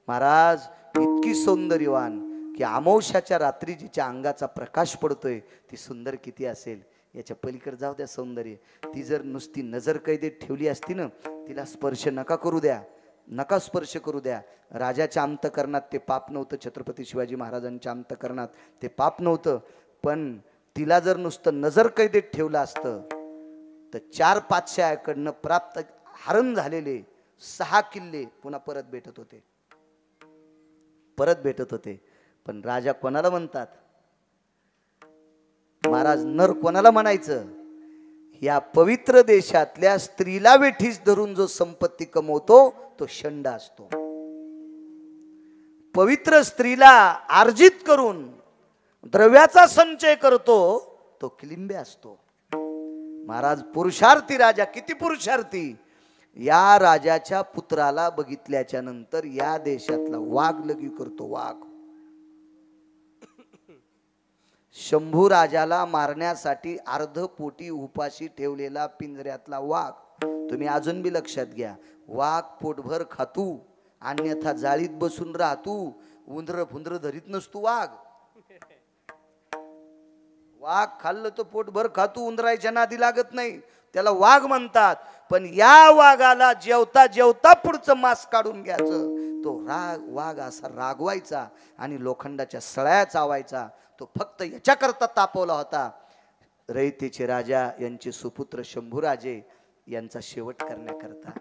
महाराज इतकी सौंदर्यवान की अमावस्याच्या रात्री जिच्या अंगाचा प्रकाश पडतोय ती सुंदर किती असेल याच्या पलीकडे जाऊ द्या सौंदर्य. ती जर नुसती नजर कैदेत ठेवली असती ना, तिला स्पर्श नका करू द्या, नका स्पर्श करू द्या. राजाच्या अंतकरणात ते पाप नव्हतं, छत्रपती शिवाजी महाराजांच्या अंतकरणात ते पाप नव्हतं. पण तिला जर नुसतं नजर कैदेत ठेवलं असतं तर 4 पातशाह्याकडनं प्राप्त हरण झालेले 6 किल्ले पुन्हा परत भेटत होते, परत भेटत होते. पण राजा कोणाला म्हणतात महाराज, नर कोणाला म्हणायचं? या पवित्र देशातल्या स्त्रीला वेठीस धरून जो संपत्ती कमवतो तो षंड असतो. पवित्र स्त्रीला अर्जित करून द्रव्याचा संचय करतो तो किलिंबे असतो. महाराज पुरुषार्थी राजा, किती पुरुषार्थी. या राजाच्या पुत्राला बघितल्याच्या नंतर या देशातला वाघ लगी करतो. वाघ शंभू राजाला मारण्यासाठी अर्धपोटी उपाशी ठेवलेला पिंजऱ्यातला वाघ. तुम्ही अजून बी लक्षात घ्या. वाघ पोटभर खातू, अन्यथा जाळीत बसून राहतू, उंदर फुंदर धरीत नसतो वाघ. वाघ खाल्लं तर पोटभर खातू, उंदराच्या नादी लागत नाही, त्याला वाघ म्हणतात. पण या वाघाला जेवता जेवता पुढचं मांस काढून घ्यायचं. तो वाघ असा रागवायचा आणि लोखंडाच्या सळ्या चावायचा. तो फक्त याच्याकरता तापवला होता, रयतेचे राजा यांचे सुपुत्र शंभूराजे यांचा शेवट करण्याकरता.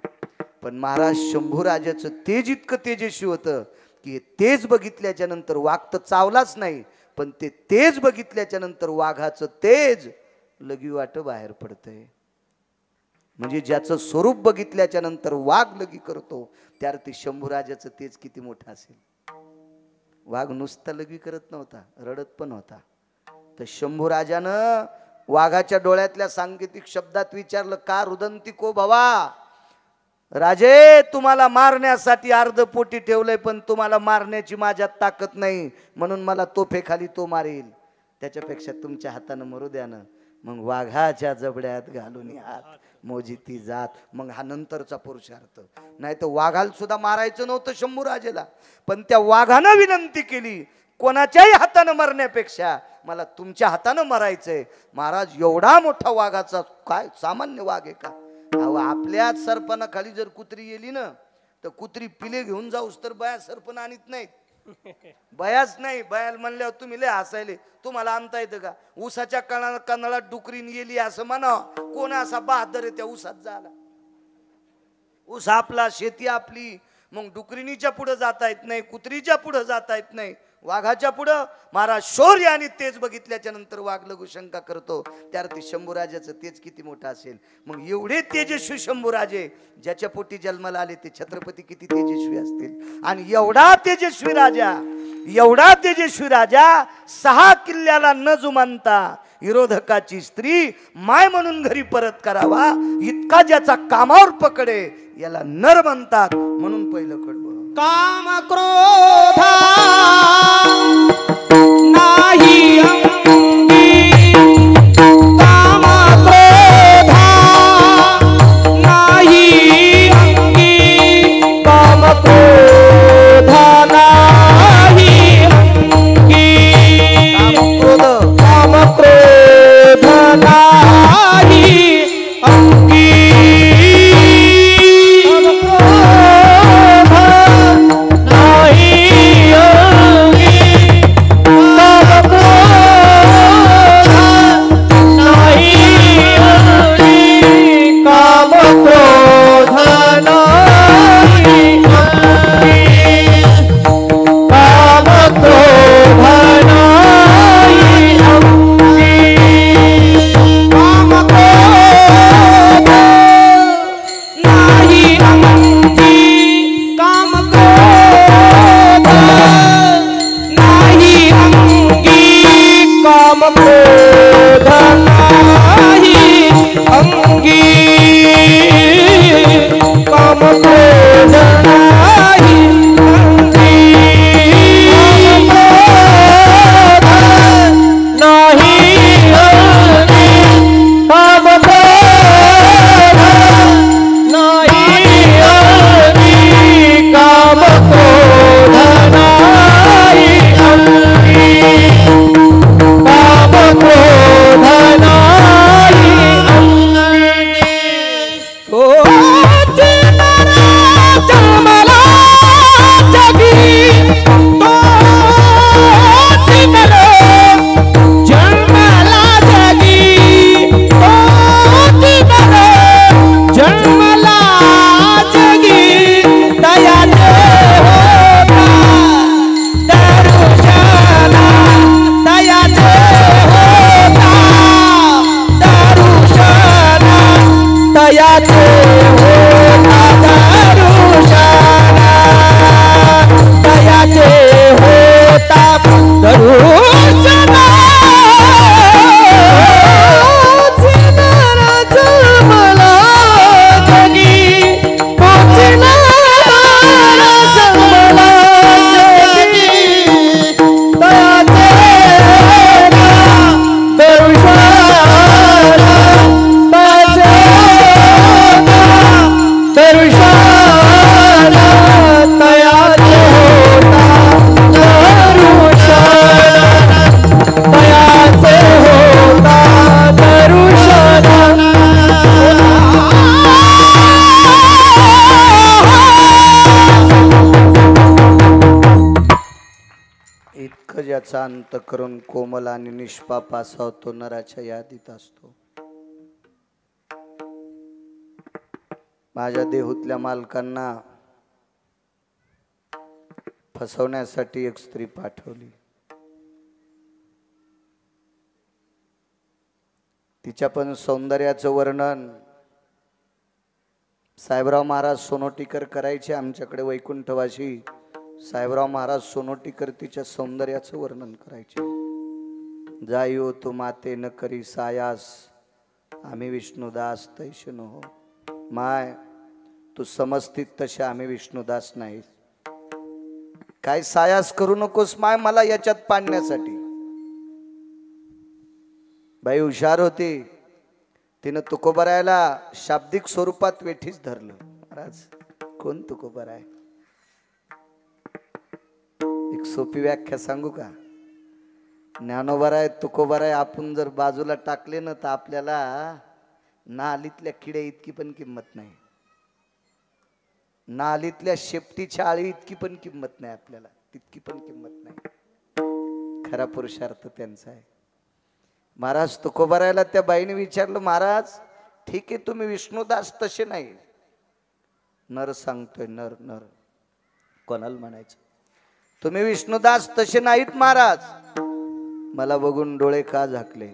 पण महाराज शंभूराजाचं तेज इतकं तेजस्वी होतं की तेज बघितल्याच्या नंतर वाघ तर चावलाच नाही, पण ते तेज बघितल्याच्या नंतर वाघाचं तेज लगी वाट बाहेर पडतंय. म्हणजे ज्याचं स्वरूप बघितल्याच्या नंतर वाघ लगी करतो, त्यावर ते शंभूराजाचं तेज किती मोठं असेल. वाघ नुसता लगी करत नव्हता, रडत पण होता. तर शंभूराजानं वाघाच्या डोळ्यातल्या सांकेतिक शब्दात विचारलं, का रुदंती को भवा? राजे, तुम्हाला मारण्यासाठी अर्धपोटी ठेवलंय, पण तुम्हाला मारण्याची माझ्यात ताकद नाही, म्हणून मला तोफेखाली तो मारेल. त्याच्यापेक्षा तुमच्या हातानं मरू द्या ना. मग वाघाच्या जबड्यात घालून हात मोजी ती जात. मग हा नंतरचा पुरुषार्थ. नाही तर वाघाला सुद्धा मारायचं नव्हतं शंभूराजेला, पण त्या वाघानं विनंती केली, कोणाच्याही हातानं मरण्यापेक्षा मला तुमच्या हातानं मरायचंय. महाराज एवढा मोठा वाघाचा काय सामान्य वाघ आहे का? अहो, आपल्याच सरपणा खाली जर कुत्री गेली ना तर कुत्री पिले घेऊन जाऊस तर बाया सरपण आणत नाहीत. बयाच नाही, बयाल म्हणल्यावर तुम्ही लय हसायले. तुम्हाला आणता येतं का? ऊसाच्या कणाळात डुकरीन गेली असं म्हणा. कोण असा बहादर आहे त्या ऊसात झाला? ऊस आपला, शेती आपली. मग डुकरिणीच्या पुढे जाता येत नाही, कुत्रीच्या पुढे जाता येत नाही, वाघाच्या पुढं. महाराज शौर्य आणि तेज बघितल्याच्या नंतर वाघ लघु शंका करतो. त्यावरती शंभूराजाचं तेज किती मोठं असेल. मग एवढे तेजस्वी शंभूराजे ज्याच्या पोटी जन्माला आले ते छत्रपती किती तेजस्वी असतील. आणि एवढा तेजस्वी राजा 6 किल्ल्याला न जुमानता विरोधकाची स्त्री माय म्हणून घरी परत करावा इतका ज्याचा कामावर पकडे याला नर म्हणतात. म्हणून पहिलं कडवं काम क्रोधा नाही अंगी, काम क्रोधा नाही अंगी, काम क्रोधा नाही अंगी, काम क्रोध नाही अंगी, ज्याचा अंतःकरण कोमल आणि निष्पाप असावा तो नराच्या यादीत असतो. माझ्या देहूतल्या मालकांना फसवण्यासाठी एक स्त्री पाठवली. तिच्या पण सौंदर्याचं वर्णन साहेबराव महाराज सोनोटीकर करायचे आमच्याकडे वैकुंठवासी. साहेबराव महाराज सोनोटीकर तिच्या सौंदर्याचं वर्णन करायचे. जायो तो माते न करी सायास, आम्ही विष्णुदास तैश न हो. माय तू समजतीत तसे आम्ही विष्णुदास नाही. काय सायास करू नकोस माय मला याच्यात पाडण्यासाठी. बाई हुशार होती. तिनं तुकोबरायला शाब्दिक स्वरूपात वेठीच धरलं. महाराज कोण तुकोबराय? एक सोपी व्याख्या सांगू का? ज्ञानोबराय तुकोबराय आपण जर बाजूला टाकले ना तर आपल्याला नालीतल्या किडे इतकी पण किंमत नाही. नालीतल्या शेपटीच्या आळी इतकी पण किंमत नाही आपल्याला. तितकी पण किंमत नाही. खरा पुरुषार्थ त्यांचा आहे. महाराज तुकोबारायला त्या बाईने विचारलं, महाराज ठीक आहे तुम्ही विष्णुदास तसे नाही. नर सांगतोय, नर नर कोणाला म्हणायचं, तुम्ही विष्णुदास तसे नाहीत महाराज. मला बघून डोळे का झाकले?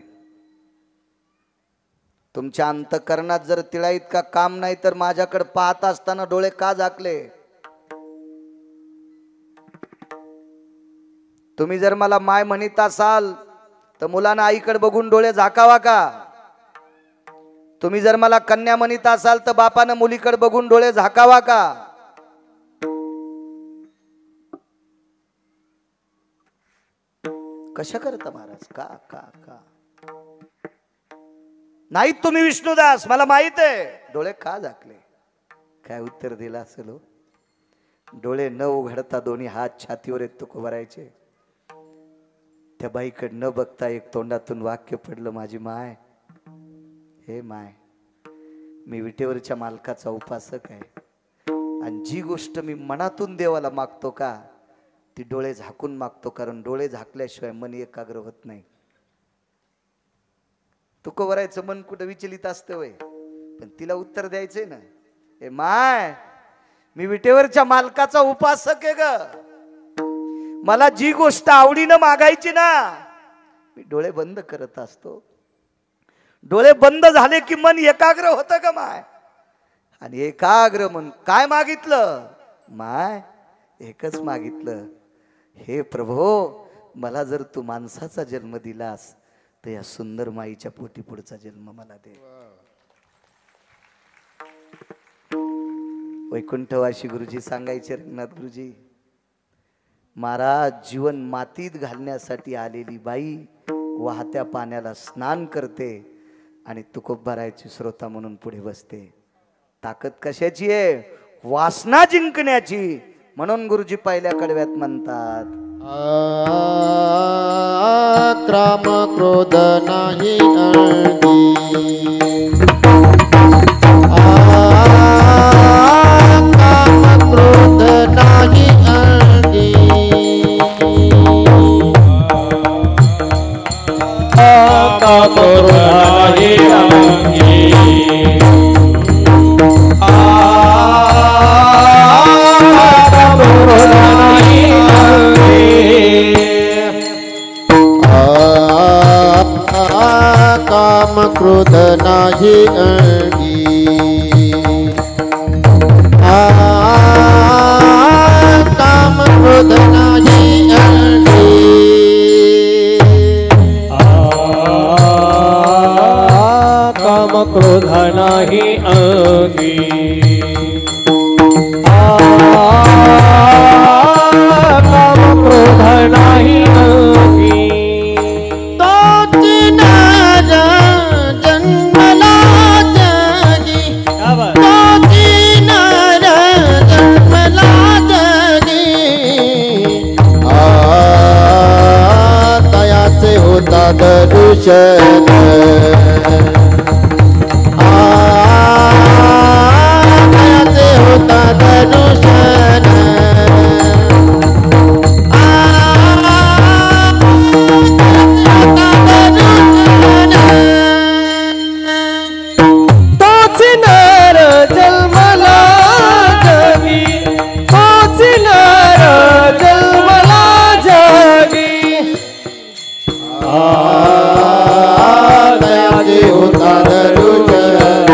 तुमच्या अंतःकरणात जर तिळा इतका काम नाही तर माझ्याकडे पाहत असताना डोळे का झाकले? तुम्ही जर मला माय म्हणत असाल तर मुलांना आईकडे बघून डोळे झाकावा का? तुम्ही जर मला कन्या म्हणत असाल तर बापानं मुलीकडे बघून डोळे झाकावा का? कशा करता महाराज? का का का नाही तुम्ही विष्णुदास मला माहित आहे. डोळे का झाकले? काय उत्तर दिलं असेल हो? डोळे न उघडता दोन्ही हात छातीवर येत तुकोबारायचे. त्या बाईकडे न बघता एक तोंडातून वाक्य पडलं, माझी माय, हे माय, मी विटेवरच्या मालकाचा उपासक आहे आणि जी गोष्ट मी मनातून देवाला मागतो का ती डोळे झाकून मागतो, कारण डोळे झाकल्याशिवाय मन एकाग्र होत नाही. तुकोबारायचं मन कुठं विचलित असतं वय, पण तिला उत्तर द्यायचंय ना, हे माय, मी विटेवरच्या मालकाचा उपासक आहे ग. मला जी गोष्ट आवडीनं मागायची ना मी डोळे बंद करत असतो. डोळे बंद झाले की मन एकाग्र होतं का माय? आणि एकाग्र मन काय मागितलं? माय एकच मागितलं, हे प्रभो, मला जर तू माणसाचा जन्म दिलास तर या सुंदर माईच्या पोटी पुढचा जन्म मला दे. वैकुंठवासी गुरुजी सांगायचे, रंगनाथ गुरुजी, महाराज जीवन मातीत घालण्यासाठी आलेली बाई वाहत्या पाण्याला स्नान करते आणि तुकोबारायची श्रोता म्हणून पुढे बसते. ताकद कशाची आहे? वासना जिंकण्याची. म्हणून गुरुजी पहिल्या कडव्यात म्हणतात, काम क्रोध नाही अंगी, काम क्रोध नाही अंगी, काम क्रोध नाही अंगी, काम क्रोध नाही अंगी, काम क्रोध नाही अंगी, काम क्रोध नाही अंगी, काम क्रोध नाही अंगी, काम क्रोध नाही अंगी, तोची नर जन्मला जगी, तोची नर जन्मला जगी, तयाचे होता दरुशन, तयाचे होता दरुशन, तोच नर जन्मला जगी, तोच नर जन्मला जगी, तयाचे होता दरुशन,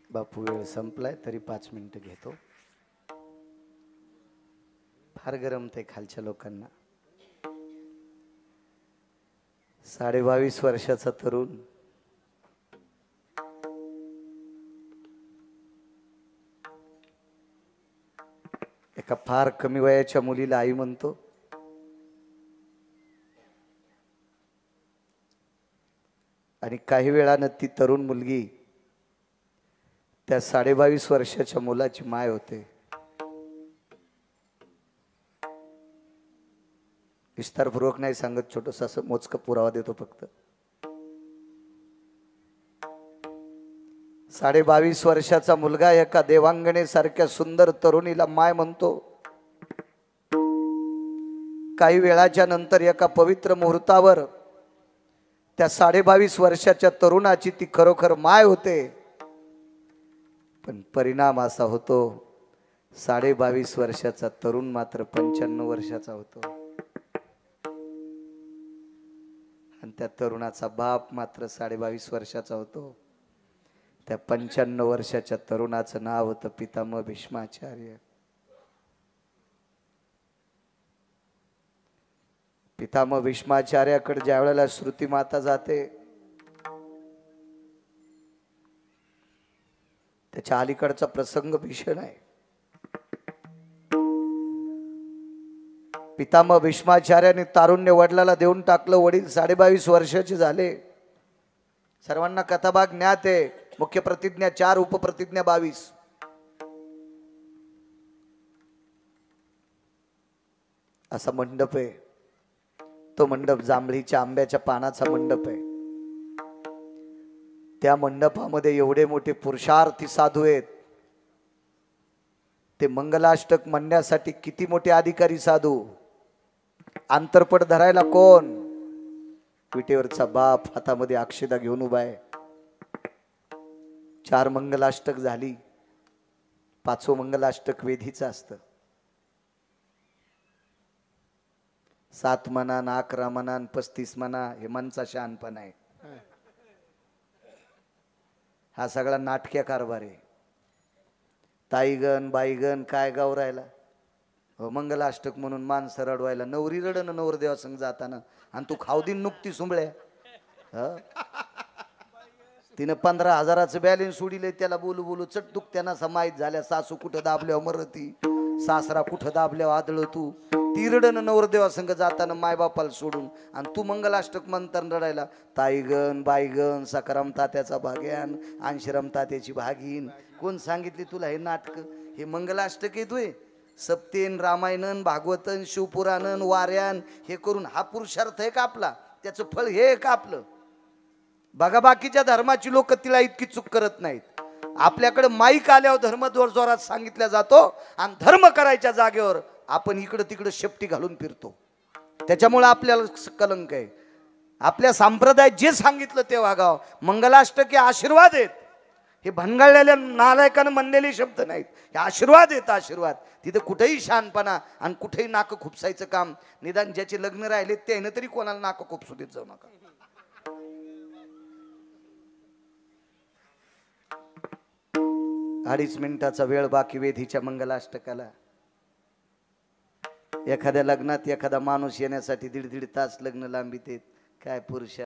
बापू वेळ संपलाय तरी 5 मिनिटं घेतो. फार गरमतंय खालच्या लोकांना. 22.5 वर्षाचा तरुण एका फार कमी वयाच्या मुलीला आई म्हणतो. आणि काही वेळानं ती तरुण मुलगी त्या 22.5 वर्षाच्या मुलाची माय होते. विस्तारपूर्वक नाही सांगत, छोटंसं असं मोजकं पुरावा देतो फक्त. 22.5 वर्षाचा मुलगा एका देवांगणे सारख्या सुंदर तरुणीला माय म्हणतो. काही वेळाच्या नंतर एका पवित्र मुहूर्तावर त्या 22.5 वर्षाच्या तरुणाची ती खरोखर माय होते. पण परिणाम असा होतो, 22.5 वर्षाचा तरुण मात्र 95 वर्षाचा होतो. आणि त्या तरुणाचा बाप मात्र 22.5 वर्षाचा होतो. त्या 95 वर्षाच्या तरुणाचं नाव होतं पितामह भीष्माचार्य. पितामह भीष्माचार्याकडे ज्या वेळेला श्रुती माता जाते, त्याच्या अलीकडचा प्रसंग भीषण आहे. पितामह भीष्माचार्याने तारुण्य वडिलाला देऊन टाकलं. वडील 22.5 वर्षाचे झाले. सर्वांना कथाभाग ज्ञात आहे. मुख्य प्रतिज्ञा 4, उपप्रतिज्ञा 22. असा मंडप आहे. तो मंडप जांभळीच्या आंब्याच्या पानाचा मंडप आहे. त्या मंडपामध्ये एवढे मोठे पुरुषार्थी साधू आहेत. ते मंगलाष्टक म्हणण्यासाठी किती मोठे अधिकारी साधू. आंतरपट धरायला कोण? विटेवरचा बाप हातामध्ये अक्षदा घेऊन उभा आहे. 4 मंगलाष्टक झाली. 5वं मंगलाष्टक वेधीचं असतं. 7 म्हणा, 11 म्हणा, 35 म्हणा, हे मनचा शहाणपणा आहे. हा सगळा नाटक्या कारभार आहे. ताईगण बाईगण काय गाव राहिला. मंगलाष्टक म्हणून माणसं रडवायला. नवरी रडणं नवरदेवा संग जाताना, आणि तू खावदीन नुकती सुंबळ्या. तिनं 15,000चं बॅलेन्स सोडिले. त्याला बोलू बोलू चटूक त्यांना माहीत झाल्या. सासू कुठं दाबल्यावर मरती, सासरा कुठं दाबल्यावर आदळ. तू ती रडणं नवरदेवा संग जाताना मायबापाला सोडून, आणि तू मंगलाष्टक म्हणताना रडायला. ताईगण बाईगण, सकाराम तात्याचा भाग्यान, अंशराम तात्याची भागीन. कोण सांगितली तुला हे नाटक? हे मंगलाष्टक येतोय. सप्तेन, रामायणन, भागवतन, शिवपुराणन, वाऱ्यान हे करून हा पुरुषार्थ आहे का आपला? त्याचं फळ हे आहे का आपलं? बघा, बाकीच्या धर्माची लोक तिला इतकी चूक करत नाहीत. आपल्याकडे माईक आल्यावर धर्म जोरात सांगितला जातो, आणि धर्म करायच्या जागेवर आपण इकडं तिकडं शेपटी घालून फिरतो. त्याच्यामुळे आपल्याला कलंक आहे. आपल्या संप्रदायात जे सांगितलं ते वागावं. मंगलाष्टक हे आशीर्वाद आहेत. हे भनगळलेल्या नालायकानं म्हणलेले शब्द नाहीत. हे आशीर्वाद आहेत, आशीर्वाद. तिथं कुठेही शहाणपणा आणि कुठेही नाकं खुपसायचं काम. निदान ज्याचे लग्न राहिले त्यानं तरी कोणाला नाकं खुपसू देत जाऊ नका. 2.5 मिनिटाचा वेळ बाकी वेधीच्या मंगलाष्टकाला. एखाद्या लग्नात एखादा माणूस येण्यासाठी 1.5 तास लग्न लांबीत. काय पुरुष